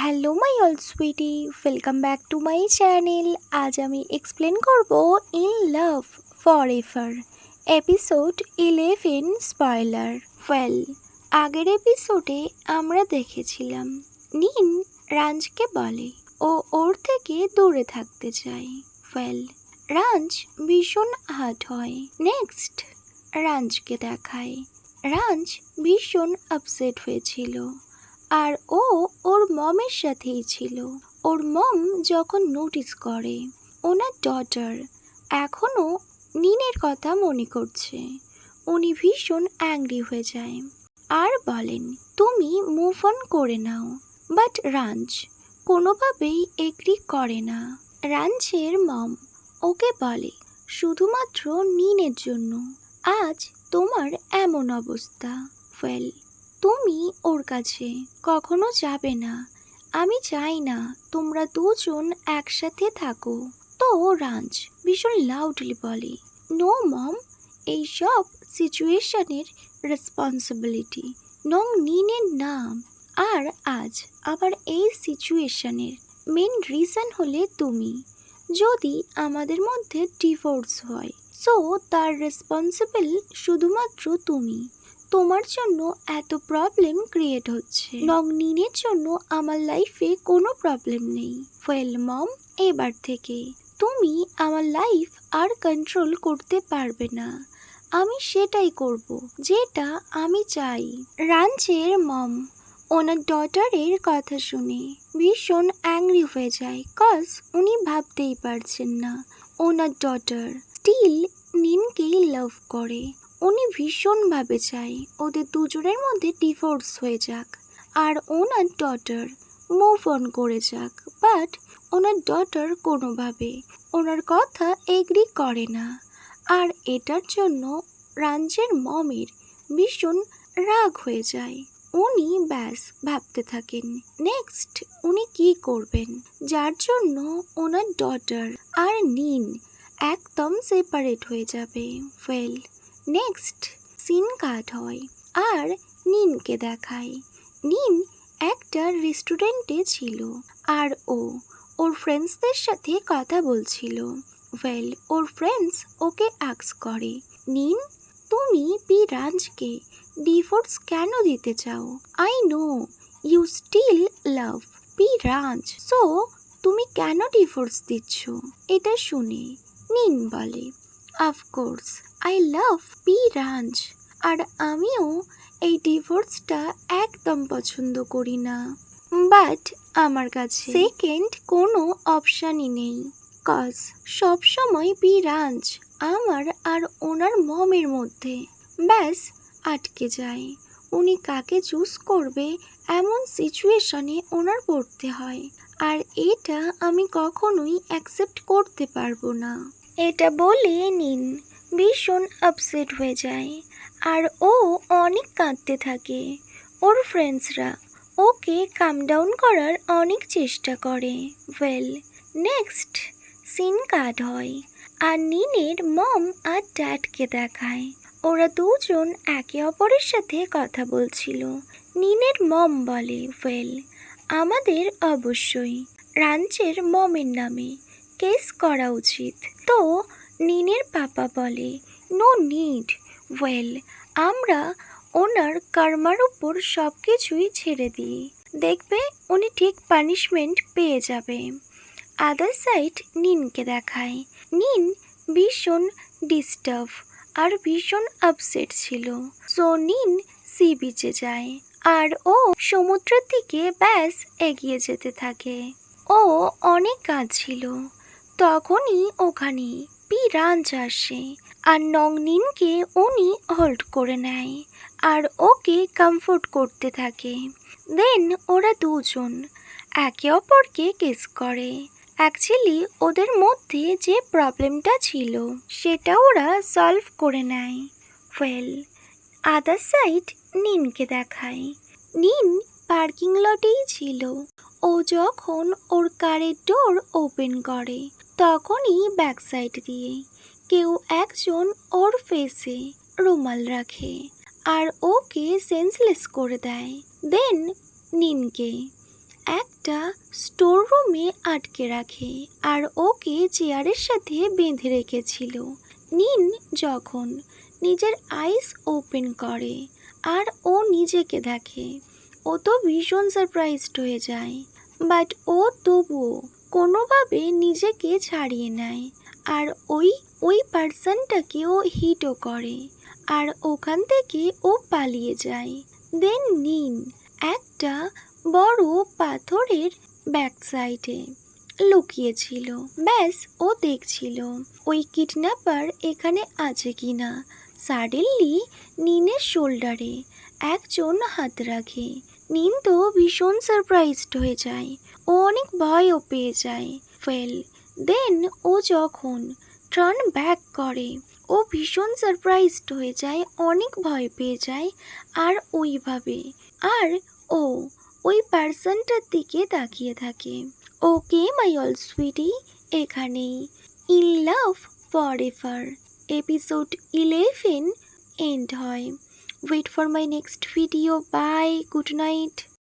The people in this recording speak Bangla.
Hello my all sweetie, welcome back to my channel. আজ আমি এক্সপ্লেন করব in love forever episode 11 spoiler. Well, আগের এপিসোডে আমরা দেখেছিলাম নিন রাঞ্জকে বলে ও ওর থেকে দূরে থাকতে চায়। ওয়েল, রাঞ্জ ভীষণ হার্ট হয়। নেক্সট রাঞ্জকে দেখায় রাঞ্জ ভীষণ আপসেট হয়েছিল আর ও ওর মমের সাথেই ছিল। ওর মম যখন নোটিস করে ওনার ডটার এখনও নিনের কথা মনে করছে, উনি ভীষণ অ্যাংরি হয়ে যায় আর বলেন তুমি মুভ অন করে নাও। বাট রাঞ্জ কোনোভাবেই এগ্রি করে না। রাঞ্জের মম ওকে বলে শুধুমাত্র নিনের জন্য আজ তোমার এমন অবস্থা। ওয়েল, তুমি ওর কাছে কখনো যাবে না। আমি চাই না তোমরা দুজন একসাথে থাকো। তো রাঞ্জ ভীষণ লাউডলি বলে নো মম, এইসব সিচুয়েশনের রেসপন্সিবিলিটি নং নিনের নাম। আর আজ আবার এই সিচুয়েশনের মেন রিজন হলে তুমি। যদি আমাদের মধ্যে ডিভোর্স হয় সো তার রেসপন্সিবল শুধুমাত্র তুমি। তোমার জন্য এত প্রবলেম ক্রিয়েট হচ্ছে, নগনিনের জন্য আমার লাইফে কোনো প্রবলেম নেই। ওয়েল মম, এবার থেকে তুমি আমার লাইফ আর কন্ট্রোল করতে পারবে না। আমি সেটাই করব যেটা আমি চাই। রাঞ্জের মম ওনার ডটারের কথা শুনে ভীষণ অ্যাংরি হয়ে যায়, কজ উনি ভাবতেই পারছেন না ওনার ডটার স্টিল নিনকেই লাভ করে। উনি ভীষণভাবে চায় ওদের দুজনের মধ্যে ডিভোর্স হয়ে যাক আর ওনার ডটার মুভ অন করে যাক। বাট ওনার ডটার কোনোভাবে ওনার কথা এগ্রি করে না আর এটার জন্য রাঞ্জের মমের ভীষণ রাগ হয়ে যায়। উনি ব্যাস ভাবতে থাকেন নেক্সট উনি কি করবেন, যার জন্য ওনার ডটার আর নিন একদম সেপারেট হয়ে যাবে। ওয়েল, নেক্সট সিন কাট হয় আর নিনকে দেখায় নিন একটা রেস্টুরেন্টে ছিল আর ওর ফ্রেন্ডসদের সাথে কথা বলছিল। ওয়েল, ওর ফ্রেন্ডস ওকে আস্ক করে নিন তুমি রাঞ্জকে ডিভোর্স কেন দিতে চাও? I know you still love Ranj, so তুমি কেন ডিভোর্স দিচ্ছ? এটা শুনে নিন বলে অফকোর্স আই লাভ রাঞ্জ, আর আমিও এই ডিভোর্সটা একদম পছন্দ করি না। বাট আমার কাছে সেকেন্ড কোনো অপশানই নেই, কজ সবসময় রাঞ্জ আমার আর ওনার মমের মধ্যে ব্যাস আটকে যায়। উনি কাকে চুজ করবে এমন সিচুয়েশনে ওনার পড়তে হয়, আর এটা আমি কখনোই অ্যাকসেপ্ট করতে পারবো না। এটা বলে নিন ভীষণ আপসেট হয়ে যায় আর ও অনেক কাঁদতে থাকে। ওর ফ্রেন্ডসরা ওকে কাম ডাউন করার অনেক চেষ্টা করে। ওয়েল, নেক্সট সিন কাট হয় আর নিনের মম আর ড্যাডকে দেখায় ওরা দুজন একে অপরের সাথে কথা বলছিল। নিনের মম বলে ওয়েল, আমাদের অবশ্যই রাঞ্চের মমের নামে কেস করা উচিত। তো নিনের পাপা বলে নো নিড। ওয়েল, আমরা ওনার কর্মার উপর সব কিছুই ছেড়ে দিই, দেখবে উনি ঠিক পানিশমেন্ট পেয়ে যাবে। আদার সাইড নিনকে দেখায় নিন ভীষণ ডিস্টার্ব আর ভীষণ আপসেট ছিল। সো নিন সি বিচে যায় আর ও সমুদ্রের দিকে ব্যাস এগিয়ে যেতে থাকে। ও অনেক কাঁদছিল, তখনই ওখানে রাঞ্জ আসে আর নিনকে উনি হোল্ড করে নেয় আর ওকে কমফোর্ট করতে থাকে। দেন ওরা দুজন একে অপরকে কিস করে। অ্যাকচুয়ালি ওদের মধ্যে যে প্রবলেমটা ছিল সেটা ওরা সলভ করে নেয়। ওয়েল, আদার সাইড নিনকে দেখায় নিন পার্কিং লটেই ছিল। ও যখন ওর কারের ডোর ওপেন করে তখনই ব্যাক সাইড দিয়ে কেউ একজন ওর ফেসে রুমাল রাখে আর ওকে সেন্সলেস করে দেয়। দেন নিনকে একটা স্টোর রুমে আটকে রাখে আর ওকে চেয়ারের সাথে বেঁধে রেখেছিল। নিন যখন নিজের আইস ওপেন করে আর ও নিজেকে দেখে, ও তো ভীষণ সারপ্রাইজড হয়ে যায়। বাট ও তবুও কোনোভাবে নিজেকে ছাড়িয়ে নেয় আর ওই পার্সনটাকে ও হিটও করে আর ওখান থেকে ও পালিয়ে যায়। দেন নিন একটা বড় পাথরের ব্যাক সাইডে লুকিয়েছিল। ব্যাস ও দেখছিল ওই কিডন্যাপার এখানে আছে কিনা। সাডেনলি নিনের শোল্ডারে একজন হাত রাখে। নিন তো ভীষণ সারপ্রাইজড হয়ে যায়, ও অনেক ভয়ও পেয়ে যায়। দেন ও যখন টার্ন ব্যাক করে, ও ভীষণ সারপ্রাইজড হয়ে যায়, অনেক ভয় পেয়ে যায় আর ও ওই পার্সনটার দিকে তাকিয়ে থাকে। ওকে মাই অল সুইটি, এখানেই in love forever episode 11 end হয়। Wait for my next video. Bye, good night.